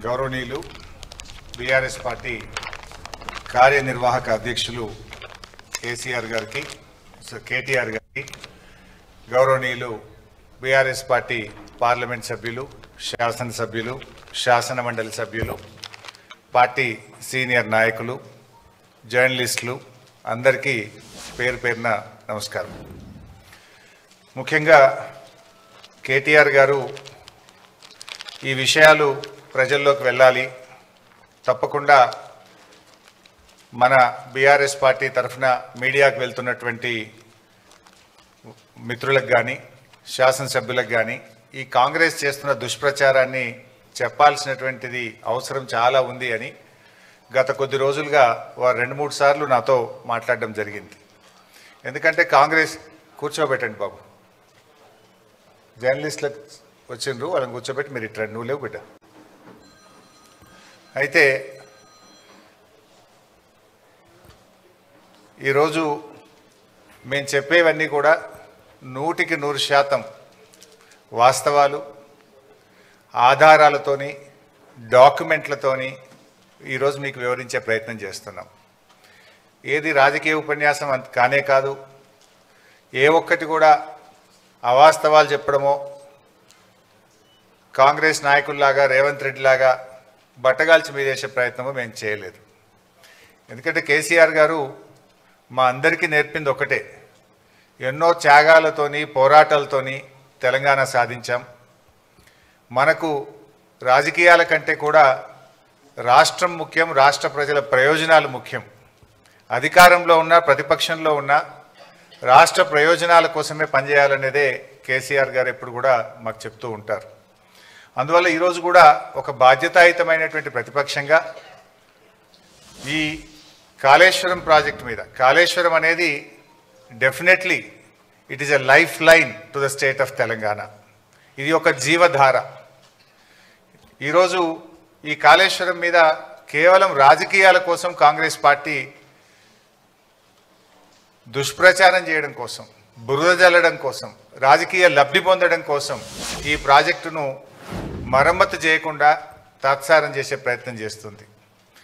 గౌరవనీయులు BRS party కార్యనిర్వాహక అధ్యక్షులు కేసీఆర్ గారికి కేటీఆర్ గారికి గౌరవనీయులు బీఆర్ఎస్ పార్టీ పార్లమెంట్ సభ్యులు శాసనసభ్యులు శాసన మండలి సభ్యులు పార్టీ సీనియర్ నాయకులు జర్నలిస్టులు అందరికీ పేరు పేరున నమస్కారం. ముఖ్యంగా కేటీఆర్ గారు ఈ విషయాలు ప్రజల్లోకి వెళ్ళాలి, తప్పకుండా మన బీఆర్ఎస్ పార్టీ తరఫున మీడియాకు వెళ్తున్నటువంటి మిత్రులకు కానీ శాసనసభ్యులకు కానీ ఈ కాంగ్రెస్ చేస్తున్న దుష్ప్రచారాన్ని చెప్పాల్సినటువంటిది అవసరం చాలా ఉంది అని గత కొద్ది రోజులుగా వారు 2-3 సార్లు నాతో మాట్లాడడం జరిగింది. ఎందుకంటే కాంగ్రెస్ కూర్చోబెట్టండి బాబు, జర్నలిస్టులకు వచ్చిండ్రు, వాళ్ళని కూర్చోబెట్టి మీరు ఇట్లా నువ్వు లేవు బిడ్డ. అయితే ఈరోజు మేము చెప్పేవన్నీ కూడా 100% వాస్తవాలు, ఆధారాలతోని, డాక్యుమెంట్లతోని ఈరోజు మీకు వివరించే ప్రయత్నం చేస్తున్నాం. ఏది రాజకీయ ఉపన్యాసం కానే కాదు, ఏ ఒక్కటి కూడా అవాస్తవాలు చెప్పడమో కాంగ్రెస్ నాయకుల్లాగా రేవంత్ రెడ్డి లాగా బట్టగాల్చి మీదేసే ప్రయత్నమో మేము చేయలేదు. ఎందుకంటే కేసీఆర్ గారు మా అందరికీ నేర్పింది ఒకటే, ఎన్నో త్యాగాలతోని పోరాటాలతోని తెలంగాణ సాధించాం. మనకు రాజకీయాల కంటే కూడా రాష్ట్రం ముఖ్యం, రాష్ట్ర ప్రజల ప్రయోజనాలు ముఖ్యం. అధికారంలో ఉన్న ప్రతిపక్షంలో ఉన్న రాష్ట్ర ప్రయోజనాల కోసమే పనిచేయాలనేదే కేసీఆర్ గారు ఎప్పుడు కూడా మాకు చెప్తూ ఉంటారు. అందువల్ల ఈరోజు కూడా ఒక బాధ్యతాయుతమైనటువంటి ప్రతిపక్షంగా ఈ కాళేశ్వరం ప్రాజెక్టు మీద, కాళేశ్వరం అనేది definitely it is a life line to the state of Telangana. ఇది ఒక జీవధార. ఈరోజు ఈ కాళేశ్వరం మీద కేవలం రాజకీయాల కోసం కాంగ్రెస్ పార్టీ దుష్ప్రచారం చేయడం కోసం, బురద జల్లడం కోసం, రాజకీయ లబ్ధి పొందడం కోసం ఈ ప్రాజెక్టును మరమ్మతు చేయకుండా తాత్సారం చేసే ప్రయత్నం చేస్తుంది.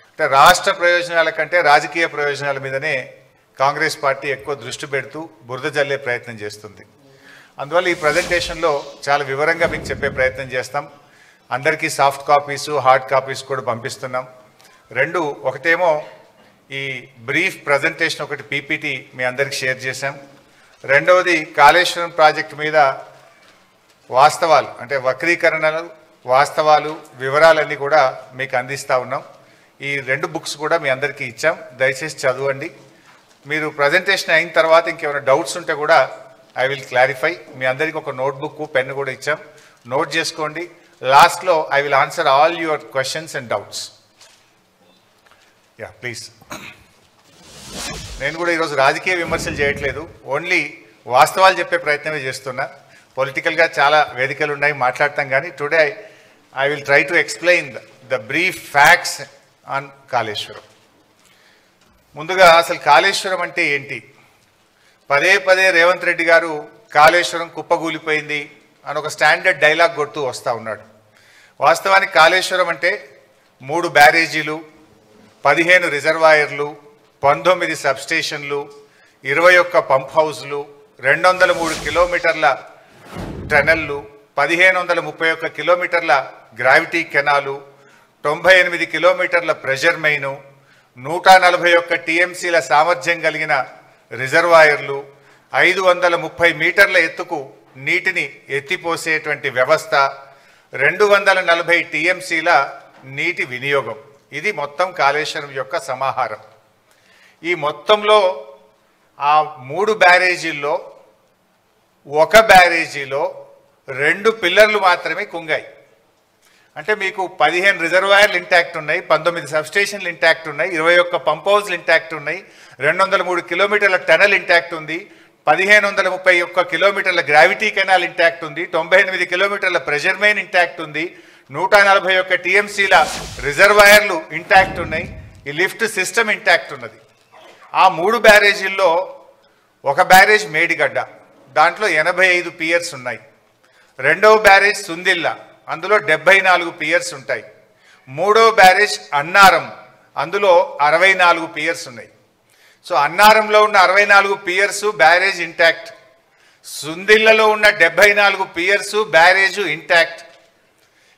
అంటే రాష్ట్ర ప్రయోజనాల కంటే రాజకీయ ప్రయోజనాల మీదనే కాంగ్రెస్ పార్టీ ఎక్కువ దృష్టి పెడుతూ బురద జల్లే ప్రయత్నం చేస్తుంది. అందువల్ల ఈ ప్రజెంటేషన్లో చాలా వివరంగా మీకు చెప్పే ప్రయత్నం చేస్తాం. అందరికీ సాఫ్ట్ కాపీసు, హార్డ్ కాపీస్ కూడా పంపిస్తున్నాం. ఒకటేమో ఈ బ్రీఫ్ ప్రజెంటేషన్, ఒకటి పీపీటీ మీ అందరికి షేర్ చేశాం. రెండవది కాళేశ్వరం ప్రాజెక్టు మీద వాస్తవాలు, అంటే వక్రీకరణలు, వాస్తవాలు, వివరాలన్నీ కూడా మీకు అందిస్తూ ఉన్నాం. ఈ 2 బుక్స్ కూడా మీ అందరికీ ఇచ్చాం, దయచేసి చదవండి. మీరు ప్రజెంటేషన్ అయిన తర్వాత ఇంకేమైనా డౌట్స్ ఉంటే కూడా ఐ విల్ క్లారిఫై. మీ అందరికీ ఒక నోట్బుక్, పెన్ కూడా ఇచ్చాం, నోట్ చేసుకోండి. లాస్ట్లో I will answer all your questions and doubts. Yeah please. నేను కూడా ఈరోజు రాజకీయ విమర్శలు చేయట్లేదు, ఓన్లీ వాస్తవాలు చెప్పే ప్రయత్నమే చేస్తున్నా. పొలిటికల్గా చాలా వేదికలు ఉన్నాయి, మాట్లాడతాం, కానీ today I will try to explain the brief facts on Kaleshwaram. ముందుగా అసలు కాళేశ్వరం అంటే ఏంటి? పదే రేవంత్ రెడ్డి గారు కాళేశ్వరం కుప్పగూలిపోయింది అని ఒక స్టాండర్డ్ డైలాగ్ కొడుతూ వస్తూ ఉన్నాడు. వాస్తవానికి కాళేశ్వరం అంటే 3 బ్యారేజీలు, 15 రిజర్వాయర్లు, 19 సబ్స్టేషన్లు, 21 పంప్ హౌస్లు, 203 కిలోమీటర్ల టనెల్లు, 1531 కిలోమీటర్ల గ్రావిటీ కెనాలు, 98 కిలోమీటర్ల ప్రెషర్ మెయిను, 141 టీఎంసీల సామర్థ్యం కలిగిన రిజర్వాయర్లు, 530 మీటర్ల ఎత్తుకు నీటిని ఎత్తిపోసేటువంటి వ్యవస్థ, 240 టీఎంసీల నీటి వినియోగం. ఇది మొత్తం కాళేశ్వరం యొక్క సమాహారం. ఈ మొత్తంలో ఆ 3 బ్యారేజీల్లో ఒక బ్యారేజీలో 2 పిల్లర్లు మాత్రమే కుంగాయి. అంటే మీకు 15 రిజర్వాయర్లు ఇంటాక్ట్ ఉన్నాయి, 19 సబ్స్టేషన్లు ఇంటాక్ట్ ఉన్నాయి, 21 పంప్ హౌస్లు ఇంటాక్ట్ ఉన్నాయి, 203 కిలోమీటర్ల టనల్ ఇంటాక్ట్ ఉంది, 1531 కిలోమీటర్ల గ్రావిటీ కెనాల్ ఇంటాక్ట్ ఉంది, 98 కిలోమీటర్ల ప్రెషర్ మెయిన్ ఇంటాక్ట్ ఉంది, 141 టీఎంసీల రిజర్వాయర్లు ఇంటాక్ట్ ఉన్నాయి, ఈ లిఫ్ట్ సిస్టమ్ ఇంటాక్ట్ ఉన్నది. ఆ 3 బ్యారేజీల్లో ఒక బ్యారేజ్ మేడిగడ్డ, దాంట్లో 85 పియర్స్ ఉన్నాయి. రెండవ బ్యారేజ్ సుందిల్ల, అందులో 74 పియర్స్ ఉంటాయి. మూడో బ్యారేజ్ అన్నారం, అందులో 64 పియర్స్ ఉన్నాయి. సో అన్నారంలో ఉన్న 64 పియర్స్ బ్యారేజ్ ఇంటాక్ట్, సుందిళ్లలో ఉన్న 74 పియర్స్ బ్యారేజ్ ఇంటాక్ట్,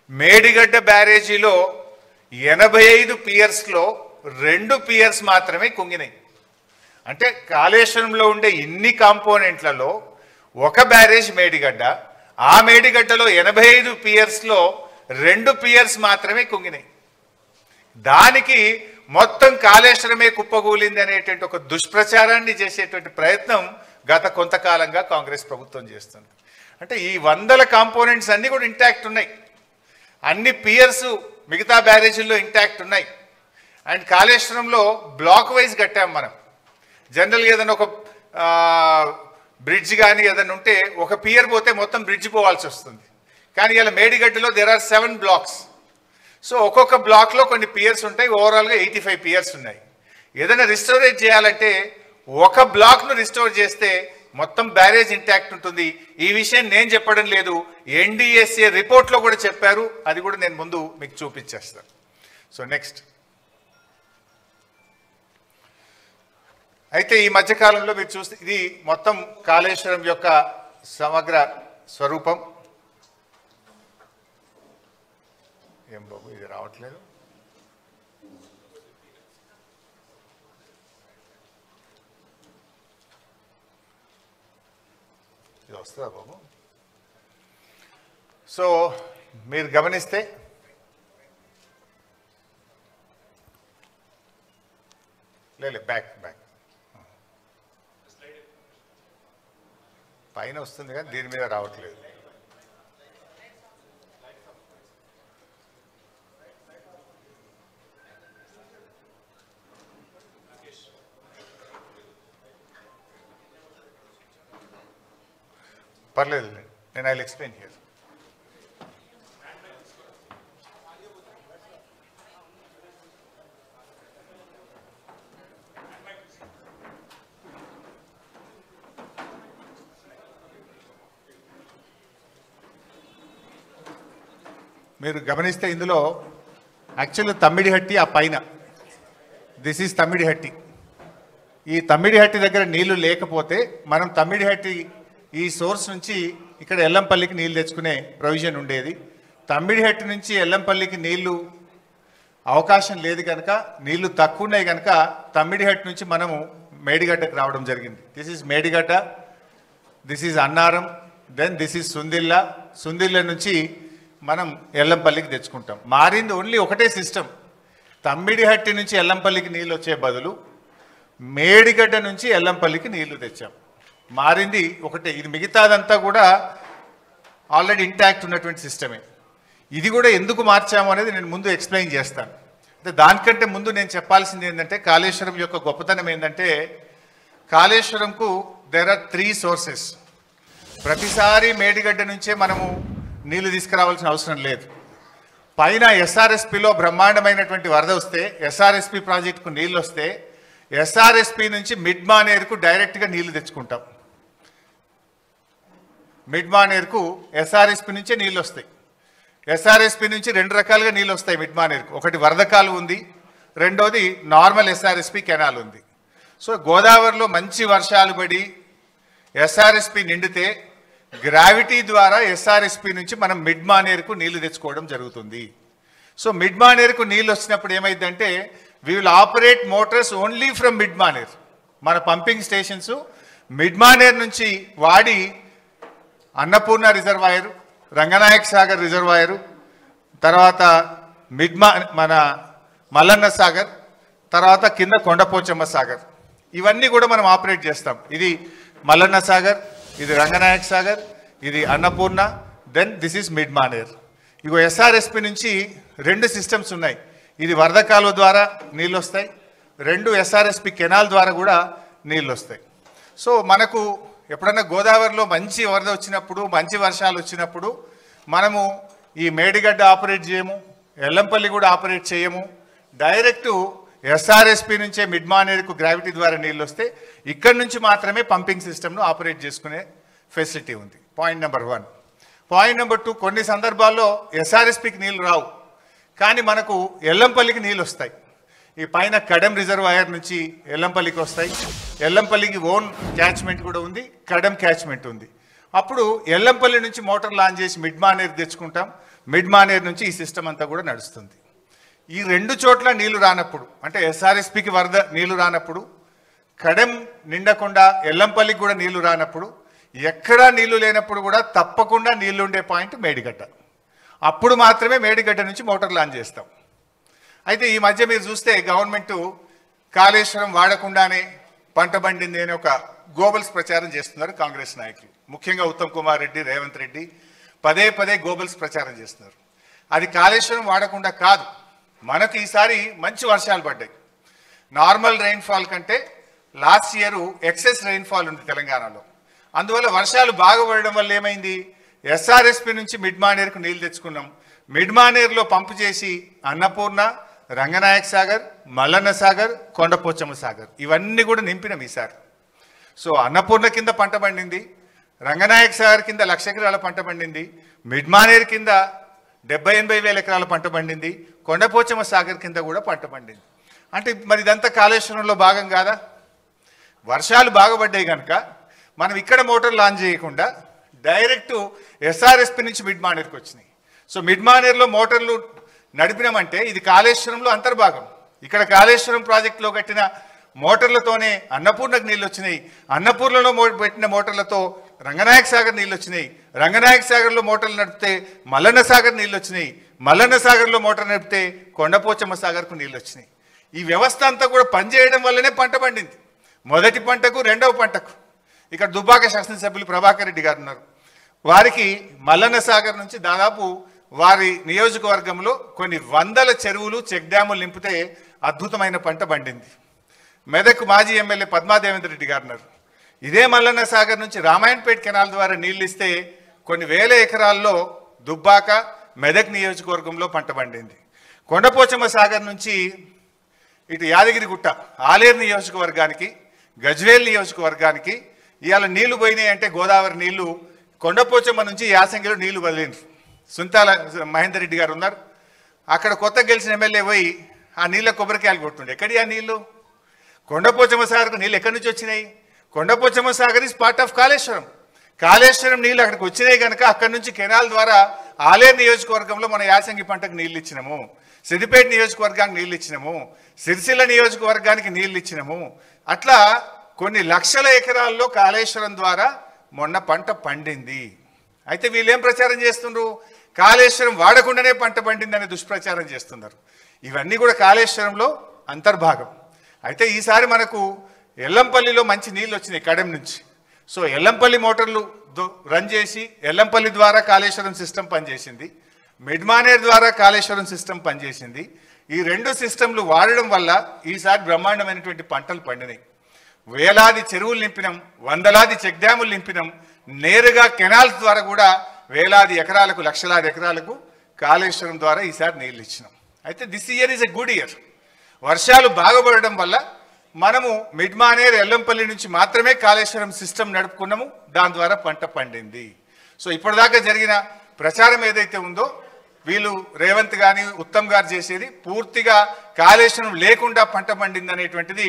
మేడిగడ్డ బ్యారేజీలో 85 పియర్స్లో 2 పియర్స్ మాత్రమే కుంగినాయి. అంటే కాళేశ్వరంలో ఉండే ఇన్ని కాంపోనెంట్లలో ఒక బ్యారేజ్ మేడిగడ్డ, ఆ మేడిగడ్డలో 85 పియర్స్లో 2 పియర్స్ మాత్రమే కుంగినాయి. దానికి మొత్తం కాళేశ్వరమే కుప్పగూలింది అనేటువంటి ఒక దుష్ప్రచారాన్ని చేసేటువంటి ప్రయత్నం గత కొంతకాలంగా కాంగ్రెస్ ప్రభుత్వం చేస్తుంది. అంటే ఈ 100 కాంపోనెంట్స్ అన్నీ కూడా ఇంటాక్ట్ ఉన్నాయి, అన్ని పియర్స్ మిగతా బ్యారేజీల్లో ఇంటాక్ట్ ఉన్నాయి. అండ్ కాళేశ్వరంలో బ్లాక్ వైజ్ కట్టాం మనం. జనరల్గా ఏదైనా ఒక బ్రిడ్జ్ కానీ ఏదైనా ఉంటే ఒక పియర్ పోతే మొత్తం బ్రిడ్జ్ పోవాల్సి వస్తుంది. కానీ ఇలా మేడిగడ్డలో దేర్ ఆర్ 7 బ్లాక్స్. సో ఒక్కొక్క బ్లాక్లో కొన్ని పియర్స్ ఉంటాయి, ఓవరాల్గా 85 పియర్స్ ఉన్నాయి. ఏదైనా రిస్టోరేట్ చేయాలంటే ఒక బ్లాక్ను రిస్టోర్ చేస్తే మొత్తం బ్యారేజ్ ఇంటాక్ట్ ఉంటుంది. ఈ విషయం నేను చెప్పడం లేదు, ఎన్డీఎస్ఏ రిపోర్ట్లో కూడా చెప్పారు. అది కూడా నేను ముందు మీకు చూపించేస్తాను. సో నెక్స్ట్, అయితే ఈ మధ్యకాలంలో మీరు చూస్తే ఇది మొత్తం కాళేశ్వరం యొక్క సమగ్ర స్వరూపం. ఏం బాబు ఇది రావట్లేదు, ఇది వస్తుందా బాబు? సో మీరు గమనిస్తే లేదు, బ్యాక్ పైన వస్తుంది కానీ దీని మీద రావట్లేదు. పర్లేదు, నేను ఐ విల్ ఎక్స్ప్లెయిన్ హియర్. మీరు గమనిస్తే ఇందులో యాక్చువల్గా తమ్మిడిహట్టి ఆ పైన, దిస్ ఈజ్ తమ్మిడిహట్టి. ఈ తమ్మిడిహట్టి దగ్గర నీళ్లు లేకపోతే మనం తమ్మిడిహట్టి ఈ సోర్స్ నుంచి ఇక్కడ ఎల్లంపల్లికి నీళ్ళు తెచ్చుకునే ప్రొవిజన్ ఉండేది. తమ్మిడిహట్టి నుంచి ఎల్లంపల్లికి నీళ్లు అవకాశం లేదు కనుక, నీళ్లు తక్కువ ఉన్నాయి కనుక తమ్మిడిహట్టి నుంచి మనము మేడిగడ్డకు రావడం జరిగింది. This is Medigadda, this is Annaram, then this is Sundilla. Sundilla నుంచి మనం ఎల్లంపల్లికి తెచ్చుకుంటాం. మారింది ఓన్లీ ఒకటే సిస్టమ్. తమ్మిడిహట్టి నుంచి ఎల్లంపల్లికి నీళ్ళు వచ్చే బదులు మేడిగడ్డ నుంచి ఎల్లంపల్లికి నీళ్లు తెచ్చాం. మారింది ఒకటే. ఇది మిగతాదంతా కూడా ఆల్రెడీ ఇంటాక్ట్ ఉన్నటువంటి సిస్టమే. ఇది కూడా ఎందుకు మార్చాము అనేది నేను ముందు ఎక్స్ప్లెయిన్ చేస్తాను. అంటే దానికంటే ముందు నేను చెప్పాల్సింది ఏంటంటే, కాళేశ్వరం యొక్క గొప్పతనం ఏంటంటే, కాళేశ్వరంకు దేర్ ఆర్ 3 సోర్సెస్. ప్రతిసారి మేడిగడ్డ నుంచే మనము నీళ్లు తీసుకురావాల్సిన అవసరం లేదు. పైన ఎస్ఆర్ఎస్పిలో బ్రహ్మాండమైనటువంటి వరద వస్తే, ఎస్ఆర్ఎస్పి ప్రాజెక్టుకు నీళ్ళు వస్తే, ఎస్ఆర్ఎస్పి నుంచి మిడ్ మానేరుకు డైరెక్ట్గా నీళ్లు తెచ్చుకుంటాం. మిడ్ మానేరుకు ఎస్ఆర్ఎస్పి నుంచే నీళ్ళు వస్తాయి. ఎస్ఆర్ఎస్పి నుంచి 2 రకాలుగా నీళ్ళు వస్తాయి మిడ్ మానేరుకు. ఒకటి వరద కాలువ ఉంది, రెండోది నార్మల్ ఎస్ఆర్ఎస్పి కెనాల్ ఉంది. సో గోదావరిలో మంచి వర్షాలు పడి ఎస్ఆర్ఎస్పి నిండితే గ్రావిటీ ద్వారా ఎస్ఆర్ఎస్పి నుంచి మనం మిడ్ మానేరుకు నీళ్లు తెచ్చుకోవడం జరుగుతుంది. సో మిడ్ మానేరుకు నీళ్ళు వచ్చినప్పుడు ఏమైందంటే, we will operate Motors only from mid Maner. మన పంపింగ్ స్టేషన్స్ మిడ్ మానేర్ నుంచి వాడి అన్నపూర్ణ రిజర్వాయరు, రంగనాయక్ సాగర్ రిజర్వాయరు, తర్వాత మన మల్లన్న సాగర్, తర్వాత కింద కొండపోచమ్మ సాగర్, ఇవన్నీ కూడా మనం ఆపరేట్ చేస్తాం. ఇది మల్లన్న సాగర్, ఇది రంగనాయక్ సాగర్, ఇది Annapurna, then this is mid Manair. ఇగో ఎస్ఆర్ఎస్పి నుంచి 2 సిస్టమ్స్ ఉన్నాయి. ఇది వరద కాలువ ద్వారా నీళ్ళు వస్తాయి, 2 ఎస్ఆర్ఎస్పి కెనాల్ ద్వారా కూడా నీళ్ళు వస్తాయి. సో మనకు ఎప్పుడన్నా గోదావరిలో మంచి వరద వచ్చినప్పుడు, మంచి వర్షాలు వచ్చినప్పుడు మనము ఈ మేడిగడ్డ ఆపరేట్ చేయము, ఎల్లంపల్లి కూడా ఆపరేట్ చేయము. డైరెక్టు ఎస్ఆర్ఎస్పి నుంచే మిడ్ మానేరుకు గ్రావిటీ ద్వారా నీళ్ళు వస్తే ఇక్కడి నుంచి మాత్రమే పంపింగ్ సిస్టమ్ను ఆపరేట్ చేసుకునే ఫెసిలిటీ ఉంది. Point number 1. పాయింట్ నెంబర్ 2, కొన్ని సందర్భాల్లో ఎస్ఆర్ఎస్పికి నీళ్ళు రావు, కానీ మనకు ఎల్లంపల్లికి నీళ్ళు వస్తాయి. ఈ పైన కడెం రిజర్వాయర్ నుంచి ఎల్లంపల్లికి వస్తాయి. ఎల్లంపల్లికి ఓన్ క్యాచ్మెంట్ కూడా ఉంది, కడెం క్యాచ్మెంట్ ఉంది. అప్పుడు ఎల్లంపల్లి నుంచి మోటార్ లాంచ్ చేసి మిడ్ మానేర్ తెచ్చుకుంటాం. మిడ్ మానేర్ నుంచి ఈ సిస్టమ్ అంతా కూడా నడుస్తుంది. ఈ రెండు చోట్ల నీళ్లు రానప్పుడు, అంటే ఎస్ఆర్ఎస్పికి వరద నీళ్లు రానప్పుడు, కడెం నిండకుండా ఎల్లంపల్లికి కూడా నీళ్లు రానప్పుడు, ఎక్కడా నీళ్లు లేనప్పుడు కూడా తప్పకుండా నీళ్లు ఉండే పాయింట్ మేడిగడ్డ. అప్పుడు మాత్రమే మేడిగడ్డ నుంచి మోటార్ లాంచ్ చేస్తాం. అయితే ఈ మధ్య మీరు చూస్తే గవర్నమెంట్ కాళేశ్వరం వాడకుండానే పంట పండింది అని ఒక గోబల్స్ ప్రచారం చేస్తున్నారు కాంగ్రెస్ నాయకులు, ముఖ్యంగా ఉత్తమ్ కుమార్ రెడ్డి, రేవంత్ రెడ్డి పదే పదే గోబల్స్ ప్రచారం చేస్తున్నారు. అది కాళేశ్వరం వాడకుండా కాదు, మనకు ఈసారి మంచి వర్షాలు పడ్డాయి. నార్మల్ రెయిన్ఫాల్ కంటే లాస్ట్ ఇయర్ ఎక్సెస్ రెయిన్ఫాల్ ఉంది తెలంగాణలో. అందువల్ల వర్షాలు బాగా పడడం వల్ల ఏమైంది, ఎస్ఆర్ఎస్పి నుంచి మిడ్ మానేర్కు నీళ్లు తెచ్చుకున్నాం. మిడ్ మానేర్లో పంపు చేసి అన్నపూర్ణ, రంగనాయక సాగర్, మల్లన్న సాగర్, కొండపోచమ్మ సాగర్ ఇవన్నీ కూడా నింపినాం ఈసారి. సో అన్నపూర్ణ కింద పంట పండింది, రంగనాయక సాగర్ కింద 1,00,000 ఎకరాల పంట పండింది, మిడ్ మానేర్ కింద 70-80 వేల ఎకరాల పంట పండింది, కొండపోచమ్మ సాగర్ కింద కూడా పంట పండింది. అంటే మరి ఇదంతా కాళేశ్వరంలో భాగం కాదా? వర్షాలు బాగుపడ్డాయి కనుక మనం ఇక్కడ మోటార్ లాంచ్ చేయకుండా డైరెక్ట్ ఎస్ఆర్ఎస్పి నుంచి మిడ్ మానేర్కి వచ్చినాయి. సో మిడ్ మానేర్లో మోటార్లు నడిపినామంటే ఇది కాళేశ్వరంలో అంతర్భాగం. ఇక్కడ కాళేశ్వరం ప్రాజెక్టులో కట్టిన మోటార్లతోనే అన్నపూర్ణకు నీళ్ళు వచ్చినాయి, అన్నపూర్ణలో పెట్టిన మోటార్లతో రంగనాయక సాగర్ నీళ్ళు వచ్చినాయి, రంగనాయక సాగర్లో మోటార్లు నడిపితే మల్లన్న సాగర్ నీళ్ళు వచ్చినాయి, మల్లన్న సాగర్లో మోటార్ నడిపితే కొండపోచమ్మ సాగర్కు నీళ్ళు వచ్చినాయి. ఈ వ్యవస్థ అంతా కూడా పనిచేయడం వల్లనే పంట పండింది, మొదటి పంటకు రెండవ పంటకు. ఇక్కడ దుబ్బాక శాసనసభ్యులు ప్రభాకర్ రెడ్డి గారు ఉన్నారు, వారికి మల్లన్న సాగర్ నుంచి దాదాపు వారి నియోజకవర్గంలో కొన్ని వందల చెరువులు, చెక్ డ్యాములు నింపితే అద్భుతమైన పంట పండింది. మెదక్ మాజీ ఎమ్మెల్యే పద్మాదేవేంద్ర రెడ్డి గారు ఉన్నారు, ఇదే మల్లన్న సాగర్ నుంచి రామాయణపేట కెనాల్ ద్వారా నీళ్ళు ఇస్తే కొన్ని వేల ఎకరాల్లో దుబ్బాక, మెదక్ నియోజకవర్గంలో పంట పండింది. కొండపోచమ్మ సాగర్ నుంచి ఇటు యాదగిరిగుట్ట, ఆలేరు నియోజకవర్గానికి, గజ్వేల్ నియోజకవర్గానికి ఇవాళ నీళ్లు పోయినాయి. అంటే గోదావరి నీళ్లు కొండపోచమ్మ నుంచి యాసంగిలో నీళ్లు వదిలిండ్రు. సుంతాల మహేందర్ రెడ్డి గారు ఉన్నారు, అక్కడ కొత్త గెలిచిన ఎమ్మెల్యే పోయి ఆ నీళ్ళ కొబ్బరికాయలు కొట్టుండే. ఎక్కడి ఆ నీళ్లు? కొండపోచమ్మ సాగర్కు నీళ్ళు ఎక్కడి నుంచి వచ్చినాయి? Kondapochamma Sagar is part of Kaleshwaram. Kaleshwaram నీళ్ళు అక్కడికి వచ్చినాయి కనుక అక్కడి నుంచి కెనాల్ ద్వారా ఆలేరు నియోజకవర్గంలో మన యాసంగి పంటకు నీళ్ళు ఇచ్చినాము, సిద్దిపేట నియోజకవర్గానికి నీళ్ళు ఇచ్చినాము, సిరిసిల్ల నియోజకవర్గానికి నీళ్ళు ఇచ్చినాము. అట్లా కొన్ని లక్షల ఎకరాల్లో కాళేశ్వరం ద్వారా మొన్న పంట పండింది. అయితే వీళ్ళేం ప్రచారం చేస్తున్నారు? కాళేశ్వరం వాడకుండానే పంట పండిందనే దుష్ప్రచారం చేస్తున్నారు. ఇవన్నీ కూడా కాళేశ్వరంలో అంతర్భాగం. అయితే ఈసారి మనకు ఎల్లంపల్లిలో మంచి నీళ్ళు వచ్చినాయి కడెం నుంచి. సో ఎల్లంపల్లి మోటార్లు రన్ చేసి ఎల్లంపల్లి ద్వారా కాళేశ్వరం సిస్టమ్ పనిచేసింది, మిడ్ మానేర్ ద్వారా కాళేశ్వరం సిస్టమ్ పనిచేసింది. ఈ రెండు సిస్టంలు వాడడం వల్ల ఈసారి బ్రహ్మాండమైనటువంటి పంటలు పండినాయి. వేలాది చెరువులు నింపినాం, వందలాది చెక్ డ్యాములు నింపినాం, నేరుగా కెనాల్స్ ద్వారా కూడా వేలాది ఎకరాలకు, లక్షలాది ఎకరాలకు కాళేశ్వరం ద్వారా ఈసారి నీళ్ళు ఇచ్చినాం. అయితే this year is a good year. వర్షాలు బాగుపడడం వల్ల మనము మిడ్ మానేర్, ఎల్లంపల్లి నుంచి మాత్రమే కాళేశ్వరం సిస్టమ్ నడుపుకున్నాము, దాని ద్వారా పంట పండింది. సో ఇప్పటిదాకా జరిగిన ప్రచారం ఏదైతే ఉందో వీళ్ళు రేవంత్ కానీ ఉత్తమ్ గారు చేసేది పూర్తిగా కాళేశ్వరం లేకుండా పంట పండింది అనేటువంటిది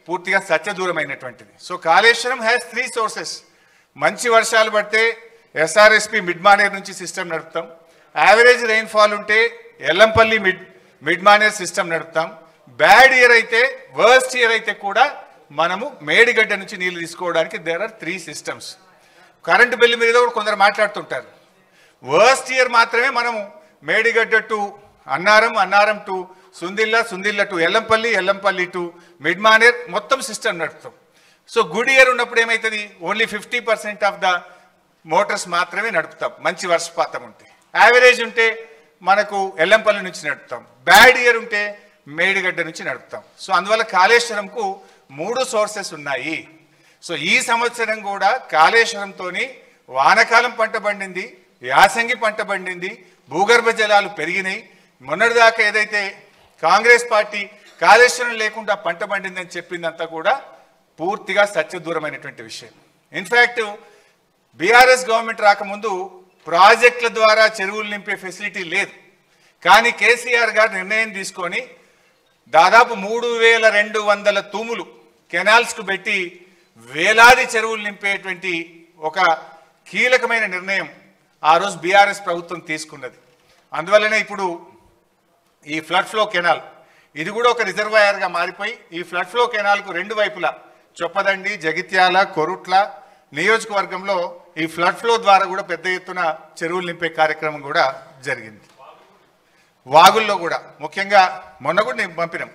పూర్తిగా సత్యదూరమైనటువంటిది. So Kaleshwaram has 3 sources. మంచి వర్షాలు పడితే ఎస్ఆర్ఎస్పి మిడ్ మానేర్ నుంచి సిస్టమ్ నడుపుతాం, యావరేజ్ రెయిన్ఫాల్ ఉంటే ఎల్లంపల్లి మిడ్ మానేర్ సిస్టమ్ నడుపుతాం, బ్యాడ్ ఇయర్ అయితే, వర్స్ట్ ఇయర్ అయితే కూడా మనము మేడిగడ్డ నుంచి నీళ్లు తీసుకోవడానికి there are 3 systems. Current bill మీద కూడా కొందరు మాట్లాడుతుంటారు. వర్స్ట్ ఇయర్ మాత్రమే మనము Medigadda to Annaram, Annaram to Sundilla, Sundilla to Yellampalli, Yellampalli to mid Manair మొత్తం సిస్టమ్ నడుపుతాం. సో గుడ్ ఇయర్ ఉన్నప్పుడు ఏమవుతుంది? ఓన్లీ 50% ఆఫ్ ద మోటార్స్ మాత్రమే నడుపుతాం మంచి వర్షపాతం ఉంటే. యావరేజ్ ఉంటే మనకు ఎల్లంపల్లి నుంచి నడుపుతాం, బ్యాడ్ ఇయర్ ఉంటే మేడిగడ్డ నుంచి నడుపుతాం. సో అందువల్ల కాళేశ్వరంకు 3 సోర్సెస్ ఉన్నాయి. సో ఈ సంవత్సరం కూడా కాళేశ్వరంతోని వానకాలం పంట పండింది, యాసంగి పంట పండింది, భూగర్భ జలాలు పెరిగినాయి. మొన్నటిదాకా ఏదైతే కాంగ్రెస్ పార్టీ కాళేశ్వరం లేకుండా పంట పండిందని చెప్పిందంతా కూడా పూర్తిగా సత్యదూరమైనటువంటి విషయం. ఇన్ఫ్యాక్ట్ బీఆర్ఎస్ గవర్నమెంట్ రాకముందు ప్రాజెక్టుల ద్వారా చెరువులు నింపే ఫెసిలిటీ లేదు. కానీ కేసీఆర్ గారు నిర్ణయం తీసుకొని దాదాపు 3200 తూములు కెనాల్స్కు పెట్టి వేలాది చెరువులు నింపేటువంటి ఒక కీలకమైన నిర్ణయం ఆ రోజు బీఆర్ఎస్ ప్రభుత్వం తీసుకున్నది. అందువల్లనే ఇప్పుడు ఈ ఫ్లడ్ ఫ్లో కెనాల్ ఇది కూడా ఒక రిజర్వాయర్గా మారిపోయి ఈ ఫ్లడ్ ఫ్లో కెనాల్కు రెండు వైపులా చొప్పదండి, జగిత్యాల, కొరుట్ల నియోజకవర్గంలో ఈ ఫ్లడ్ ఫ్లో ద్వారా కూడా పెద్ద ఎత్తున చెరువులు నింపే కార్యక్రమం కూడా జరిగింది. వాగుల్లో కూడా ముఖ్యంగా మొన్న కూడా నేను పంపినాం.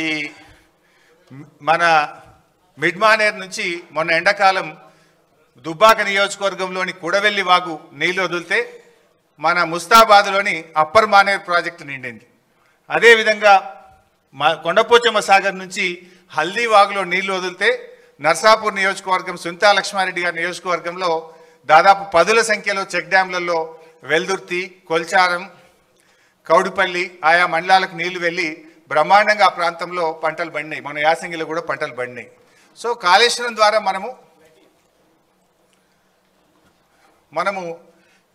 ఈ మన మిడ్మానేర్ నుంచి మొన్న ఎండాకాలం దుబ్బాక నియోజకవర్గంలోని కుడవెల్లి వాగు నీళ్లు వదిలితే మన ముస్తాబాద్లోని అప్పర్ మానేర్ ప్రాజెక్టు నిండింది. అదేవిధంగా కొండపోచమ్మ సాగర్ నుంచి హల్దీ వాగులో నీళ్లు వదిలితే నర్సాపూర్ నియోజకవర్గం సుంతా లక్ష్మారెడ్డి గారి నియోజకవర్గంలో దాదాపు 10ల సంఖ్యలో చెక్ డ్యాంలలో వెల్దుర్తి, కొల్చారం, కౌడిపల్లి ఆయా మండలాలకు నీళ్లు వెళ్ళి బ్రహ్మాండంగా ఆ ప్రాంతంలో పంటలు పండినాయి. మన యాసంగిలో కూడా పంటలు పండినాయి. సో కాళేశ్వరం ద్వారా మనము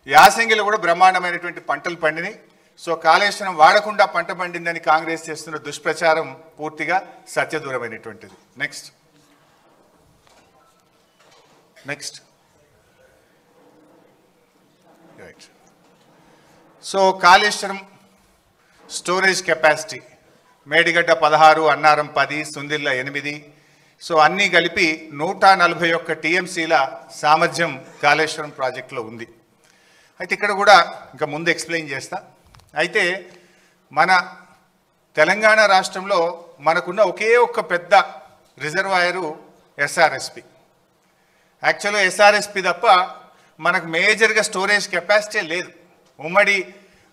యాసంగిలో కూడా బ్రహ్మాండమైనటువంటి పంటలు పండినాయి. సో కాళేశ్వరం వాడకుండా పంట పండిందని కాంగ్రెస్ చేస్తున్న దుష్ప్రచారం పూర్తిగా సత్యదూరమైనటువంటిది. Next right. So Kaleshwaram storage capacity Medigadda 16, Annaram 10, Sundilla 8. So అన్నీ కలిపి 141 టీఎంసీల సామర్థ్యం కాళేశ్వరం ప్రాజెక్టులో ఉంది. అయితే ఇక్కడ కూడా ఇంకా ముందు ఎక్స్ప్లెయిన్ చేస్తా. అయితే మన తెలంగాణ రాష్ట్రంలో మనకున్న ఒకే ఒక్క పెద్ద రిజర్వాయరు ఎస్ఆర్ఎస్పి. యాక్చువల్గా ఎస్ఆర్ఎస్పి తప్ప మనకు మేజర్గా స్టోరేజ్ కెపాసిటీ లేదు. ఉమ్మడి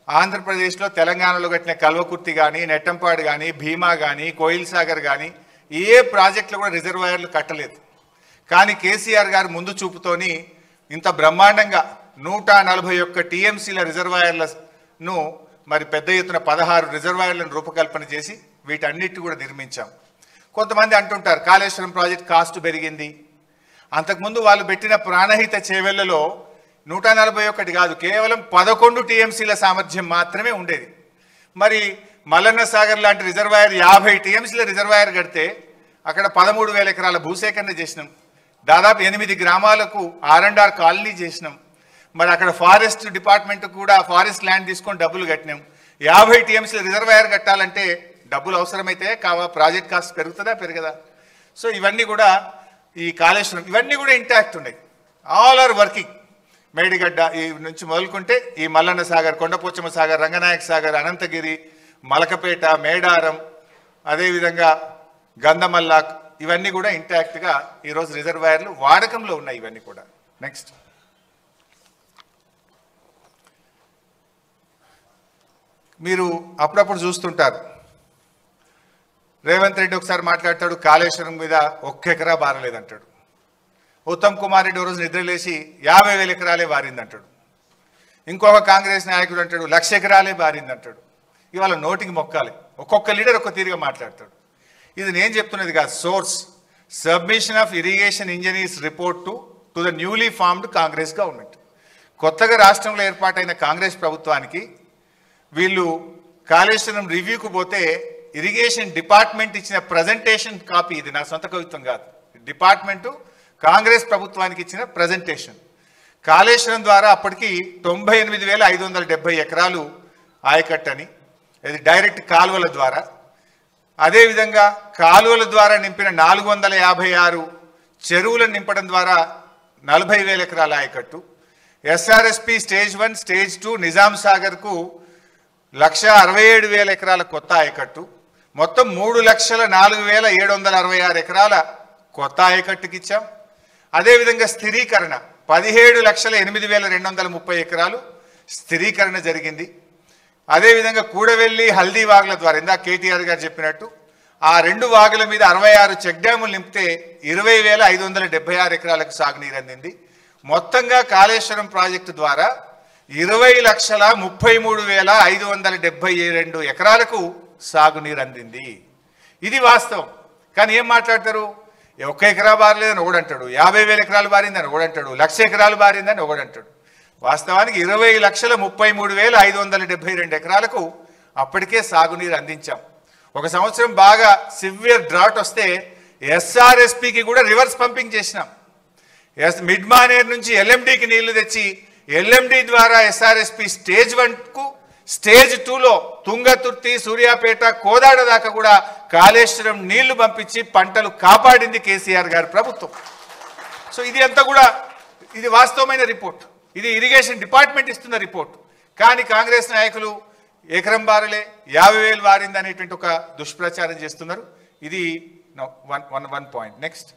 ఆంధ్రప్రదేశ్లో తెలంగాణలో కట్టిన కల్వకుర్తి కానీ, నెట్టంపాడు కానీ, భీమా కానీ, కోయిల్ సాగర్ కానీ ఏ ప్రాజెక్టులు కూడా రిజర్వాయర్లు కట్టలేదు. కానీ కేసీఆర్ గారు ముందు చూపుతోని ఇంత బ్రహ్మాండంగా 141 టీఎంసీల రిజర్వాయర్లను మరి పెద్ద ఎత్తున 16 రిజర్వాయర్లను రూపకల్పన చేసి వీటన్నిటి కూడా నిర్మించాం. కొంతమంది అంటుంటారు కాళేశ్వరం ప్రాజెక్ట్ కాస్ట్ పెరిగింది. అంతకుముందు వాళ్ళు పెట్టిన ప్రాణహిత చేవెళ్లలో 141 కాదు, కేవలం 11 టీఎంసీల సామర్థ్యం మాత్రమే ఉండేది. మరి మల్లన్న సాగర్ లాంటి రిజర్వాయర్ 50 టీఎంసీల రిజర్వాయర్ కడితే అక్కడ 13,000 ఎకరాల భూసేకరణ చేసినాం. దాదాపు 8 గ్రామాలకు R&R కాలనీ చేసినాం. మరి అక్కడ ఫారెస్ట్ డిపార్ట్మెంట్ కూడా ఫారెస్ట్ ల్యాండ్ తీసుకొని డబ్బులు కట్టినాం. 50 టీఎంసీల రిజర్వాయర్ కట్టాలంటే డబ్బులు అవసరమైతే ప్రాజెక్ట్ కాస్ట్ పెరుగుతుందా పెరగదా? సో ఇవన్నీ కూడా ఈ కాళేశ్వరం ఇవన్నీ కూడా ఇంటాక్ట్ ఉన్నాయి. All are working. మేడిగడ్డ ఈ నుంచి మొదలుకుంటే ఈ మల్లన్న సాగర్, కొండపోచమ్మ సాగర్, రంగనాయక సాగర్, అనంతగిరి, మలకపేట, మేడారం, అదేవిధంగా గంధమల్లాక్ ఇవన్నీ కూడా ఇంటాక్ట్గా ఈరోజు రిజర్వాయర్లు వాడకంలో ఉన్నాయి. ఇవన్నీ కూడా నెక్స్ట్ మీరు అప్పుడప్పుడు చూస్తుంటారు. రేవంత్ రెడ్డి ఒకసారి మాట్లాడతాడు కాళేశ్వరం మీద 1 ఎకరా బారలేదంటాడు. ఉత్తమ్ కుమార్ రెడ్డి రోజు నిద్రలేసి 50,000 ఎకరాలే బారిందంటాడు. ఇంకొక కాంగ్రెస్ నాయకుడు అంటాడు 1,00,000 ఎకరాలే బారిందంటాడు. ఇవాళ నోటికి మొక్కాలి. ఒక్కొక్క లీడర్ ఒక్క తీరుగా మాట్లాడతాడు. ఇది నేను చెప్తున్నది కాదు. Source submission of irrigation engineers report to the newly formed Congress government. కొత్తగా రాష్ట్రంలో ఏర్పాటైన కాంగ్రెస్ ప్రభుత్వానికి వీళ్ళు కాళేశ్వరం రివ్యూకు పోతే ఇరిగేషన్ డిపార్ట్మెంట్ ఇచ్చిన ప్రజెంటేషన్ కాపీ, ఇది నా సొంత కవిత్వం కాదు, డిపార్ట్మెంటు కాంగ్రెస్ ప్రభుత్వానికి ఇచ్చిన ప్రజెంటేషన్. కాళేశ్వరం ద్వారా అప్పటికి 98,570 ఎకరాలు ఆయకట్టని, ఇది డైరెక్ట్ కాలువల ద్వారా. అదేవిధంగా కాలువల ద్వారా నింపిన 456 చెరువులను నింపడం ద్వారా 40,000 ఎకరాల ఆయకట్టు. ఎస్ఆర్ఎస్పి స్టేజ్ 1, స్టేజ్ 2 నిజాం సాగర్కు 1,67,000 ఎకరాల కొత్త ఆయకట్టు. మొత్తం 3,04,766 ఎకరాల కొత్త ఆయకట్టుకి ఇచ్చాం. అదేవిధంగా స్థిరీకరణ 17,08,230 ఎకరాలు స్థిరీకరణ జరిగింది. అదేవిధంగా కూడవెల్లి, హల్దీ వాగుల ద్వారా ఇందాక కేటీఆర్ గారు చెప్పినట్టు ఆ 2 వాగుల మీద 66 చెక్ డ్యాములు నింపితే 20,576 ఎకరాలకు సాగునీరు అందింది. మొత్తంగా కాళేశ్వరం ప్రాజెక్టు ద్వారా 20,33,572 ఎకరాలకు సాగునీరు అందింది. ఇది వాస్తవం. కానీ ఏం మాట్లాడతారు? 1 ఎకరా బారలేదని ఒకడంటాడు, 50,000 ఎకరాలు బారిందని ఒకడంటాడు, 1,00,000 ఎకరాలు బారిందని ఒకడంటాడు. వాస్తవానికి 20,33,572 ఎకరాలకు అప్పటికే సాగునీరు అందించాం. ఒక సంవత్సరం బాగా సివియర్ డ్రాట్ వస్తే ఎస్ఆర్ఎస్పికి కూడా రివర్స్ పంపింగ్ చేసినాం. మిడ్ మానేర్ నుంచి ఎల్ఎండికి నీళ్లు తెచ్చి ఎల్ఎండి ద్వారా ఎస్ఆర్ఎస్పి స్టేజ్ 1కు స్టేజ్ 2లో తుంగతుర్తి, సూర్యాపేట, కోదాడ దాకా కూడా కాళేశ్వరం నీళ్లు పంపించి పంటలు కాపాడింది కేసీఆర్ గారి ప్రభుత్వం. సో ఇది అంతా కూడా ఇది వాస్తవమైన రిపోర్ట్. ఇది ఇరిగేషన్ డిపార్ట్మెంట్ ఇస్తున్న రిపోర్ట్. కానీ కాంగ్రెస్ నాయకులు ఎకరం బారలే 50,000 వారింది అనేటువంటి ఒక దుష్ప్రచారం చేస్తున్నారు. ఇది one point. Next,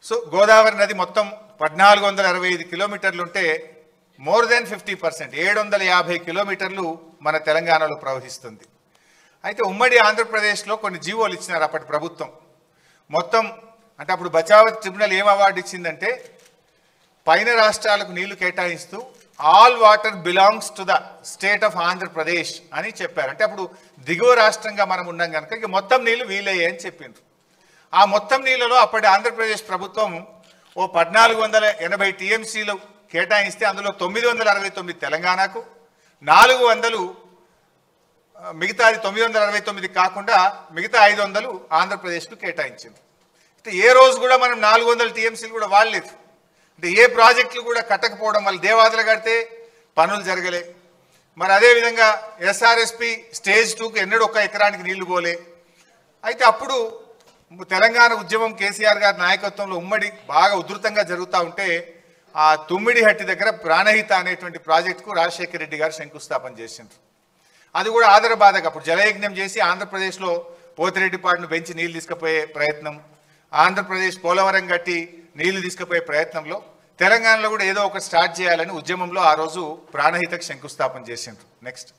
so Godavari నది మొత్తం 1465 కిలోమీటర్లు ఉంటే మోర్ దెన్ 50%, 750 కిలోమీటర్లు మన తెలంగాణలో ప్రవహిస్తుంది. అయితే ఉమ్మడి ఆంధ్రప్రదేశ్లో కొన్ని జీవోలు ఇచ్చినారు అప్పటి ప్రభుత్వం. మొత్తం అంటే అప్పుడు బచావత్ ట్రిబ్యునల్ ఏం అవార్డు ఇచ్చిందంటే పైన రాష్ట్రాలకు నీళ్లు కేటాయిస్తూ all water belongs to the state of Andhra Pradesh అని చెప్పారు. అంటే అప్పుడు దిగువ రాష్ట్రంగా మనం ఉన్నాం కనుక ఇక మొత్తం నీళ్లు వీలయ్యాయి అని చెప్పిండ్రు. ఆ మొత్తం నీళ్ళలో అప్పటి ఆంధ్రప్రదేశ్ ప్రభుత్వం ఓ 1480 టీఎంసీలు కేటాయిస్తే అందులో 969 తెలంగాణకు, 400 మిగతాది 969 కాకుండా మిగతా 500 ఆంధ్రప్రదేశ్కు కేటాయించింది. అంటే ఏ రోజు కూడా మనం 400 టీఎంసీలు కూడా వాడలేదు. అంటే ఏ ప్రాజెక్టులు కూడా కట్టకపోవడం వల్ల దేవాదులు కడితే పనులు జరగలే. మరి అదేవిధంగా ఎస్ఆర్ఎస్పి స్టేజ్ 2కు ఎన్నడూ ఒక్క ఎకరానికి నీళ్లు పోలే. అయితే అప్పుడు తెలంగాణ ఉద్యమం కేసీఆర్ గారి నాయకత్వంలో ఉమ్మడి బాగా ఉధృతంగా జరుగుతూ ఉంటే ఆ తుమ్మిడిహట్టి దగ్గర ప్రాణహిత అనేటువంటి ప్రాజెక్టుకు రాజశేఖర రెడ్డి గారు శంకుస్థాపన చేసిండ్రు. అది కూడా ఆదరబాధగా అప్పుడు జలయజ్ఞం చేసి ఆంధ్రప్రదేశ్లో పోతిరెడ్డిపాడును పెంచి నీళ్లు తీసుకుపోయే ప్రయత్నం, ఆంధ్రప్రదేశ్ పోలవరం కట్టి నీళ్లు తీసుకుపోయే ప్రయత్నంలో తెలంగాణలో కూడా ఏదో ఒకటి స్టార్ట్ చేయాలని ఉద్యమంలో ఆ రోజు ప్రాణహితకు శంకుస్థాపన చేసిండ్రు. నెక్స్ట్,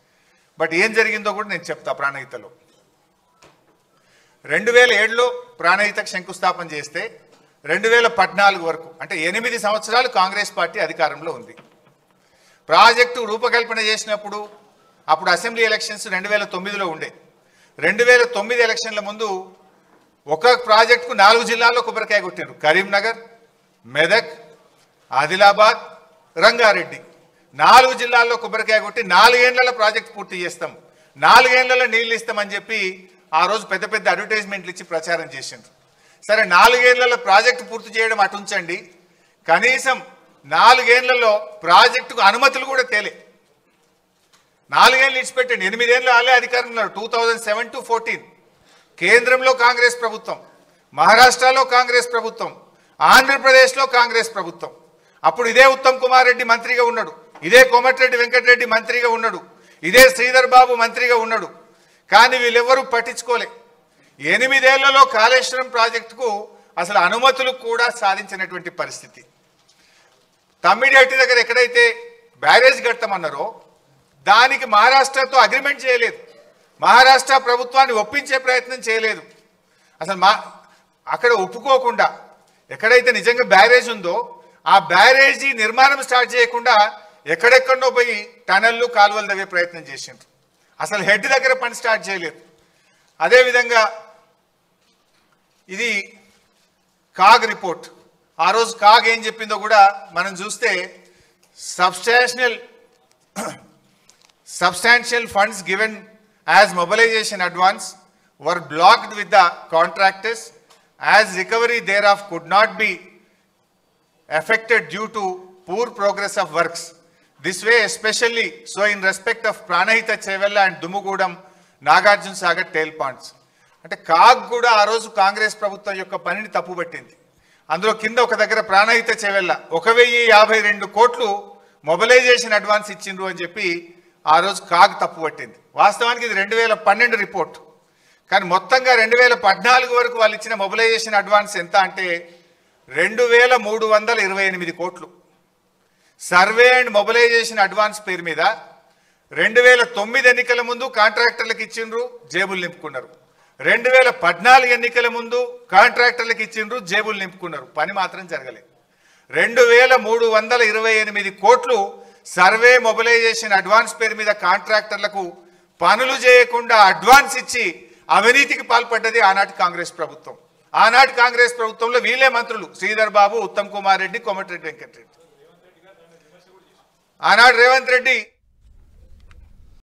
బట్ ఏం జరిగిందో కూడా నేను చెప్తా. ప్రాణహితలో 2007లో ప్రాణహితకు శంకుస్థాపన చేస్తే 2014 వరకు అంటే 8 సంవత్సరాలు కాంగ్రెస్ పార్టీ అధికారంలో ఉంది. ప్రాజెక్టు రూపకల్పన చేసినప్పుడు అప్పుడు అసెంబ్లీ ఎలక్షన్స్ 2009లో ఉండే. 2009 ఎలక్షన్ల ముందు ఒక ప్రాజెక్టుకు 4 జిల్లాల్లో కొబ్బరికాయ కొట్టారు. కరీంనగర్, మెదక్, ఆదిలాబాద్, రంగారెడ్డి 4 జిల్లాల్లో కొబ్బరికాయ కొట్టి 4 ఏళ్లలో ప్రాజెక్టు పూర్తి చేస్తాం, 4 ఏళ్లలో నీళ్లు ఇస్తామని చెప్పి ఆ రోజు పెద్ద పెద్ద అడ్వర్టైజ్మెంట్లు ఇచ్చి ప్రచారం చేసిండ్రు. సరే 4 ఏళ్లలో ప్రాజెక్టు పూర్తి చేయడం అటుంచండి, కనీసం 4 ఏళ్లలో ప్రాజెక్టుకు అనుమతులు కూడా తేలే. 4 ఏళ్ళు ఇచ్చిపెట్టండి, 8 ఏళ్ళు వాళ్ళే అధికారంలో ఉన్నారు. 2007 to 14 కేంద్రంలో కాంగ్రెస్ ప్రభుత్వం, మహారాష్ట్రలో కాంగ్రెస్ ప్రభుత్వం, ఆంధ్రప్రదేశ్లో కాంగ్రెస్ ప్రభుత్వం. అప్పుడు ఇదే ఉత్తమ్ కుమార్ రెడ్డి మంత్రిగా ఉన్నాడు, ఇదే కోమటిరెడ్డి వెంకటరెడ్డి మంత్రిగా ఉన్నాడు, ఇదే శ్రీధర్ బాబు మంత్రిగా ఉన్నాడు. కానీ వీళ్ళెవరూ పట్టించుకోలే. 8 ఏళ్లలో కాళేశ్వరం ప్రాజెక్టుకు అసలు అనుమతులు కూడా సాధించినటువంటి పరిస్థితి. తమ్మిడిహట్టి దగ్గర ఎక్కడైతే బ్యారేజ్ కడతామన్నారో దానికి మహారాష్ట్రతో అగ్రిమెంట్ చేయలేదు, మహారాష్ట్ర ప్రభుత్వాన్ని ఒప్పించే ప్రయత్నం చేయలేదు. అసలు అక్కడ ఒప్పుకోకుండా ఎక్కడైతే నిజంగా బ్యారేజ్ ఉందో ఆ బ్యారేజీ నిర్మాణం స్టార్ట్ చేయకుండా ఎక్కడెక్కడో పోయి టనల్లు కాలువలు తవ్వే ప్రయత్నం చేసిండ్రు. అసలు హెడ్ దగ్గర పని స్టార్ట్ చేయలేదు. అదేవిధంగా ఇది కాగ్ రిపోర్ట్. ఆ రోజు కాగ్ ఏం చెప్పిందో కూడా మనం చూస్తే substantial funds given as mobilization advance were blocked with the contractors as recovery thereof could not be affected due to poor progress of works. This way especially so in respect of Pranahita Chevella and Dumugudam Nagarjun Sagar tail ponds. అంటే CAG కూడా ఆ రోజు కాంగ్రెస్ ప్రభుత్వం యొక్క పనిని తప్పుపట్టింది. అందులో కింద ఒక దగ్గర ప్రాణహిత చెవెల్ల 1052 కోట్లు మొబిలైజేషన్ అడ్వాన్స్ ఇచ్చిండ్రు అని చెప్పి ఆ రోజు కాగ్ తప్పుపట్టింది. వాస్తవానికి ఇది 2012 రిపోర్ట్. కానీ మొత్తంగా 2014 వరకు వాళ్ళు ఇచ్చిన మొబిలైజేషన్ అడ్వాన్స్ ఎంత అంటే 2328 కోట్లు. సర్వే అండ్ మొబిలైజేషన్ అడ్వాన్స్ పేరు మీద 2009 ఎన్నికల ముందు కాంట్రాక్టర్లకు ఇచ్చిండ్రు, జేబులు నింపుకున్నారు. 2014 ఎన్నికల ముందు కాంట్రాక్టర్లకు ఇచ్చిండ్రు, జేబులు నింపుకున్నారు. పని మాత్రం జరగలేదు. 2328 కోట్లు సర్వే మొబిలైజేషన్ అడ్వాన్స్ పేరు మీద కాంట్రాక్టర్లకు పనులు చేయకుండా అడ్వాన్స్ ఇచ్చి అవినీతికి పాల్పడ్డది ఆనాటి కాంగ్రెస్ ప్రభుత్వం. ఆనాటి కాంగ్రెస్ ప్రభుత్వంలో వీళ్ళే మంత్రులు శ్రీధర్ బాబు, ఉత్తమ్ కుమార్ రెడ్డి, కోమటిరెడ్డి వెంకటరెడ్డి. ఆనాడు రేవంత్ రెడ్డి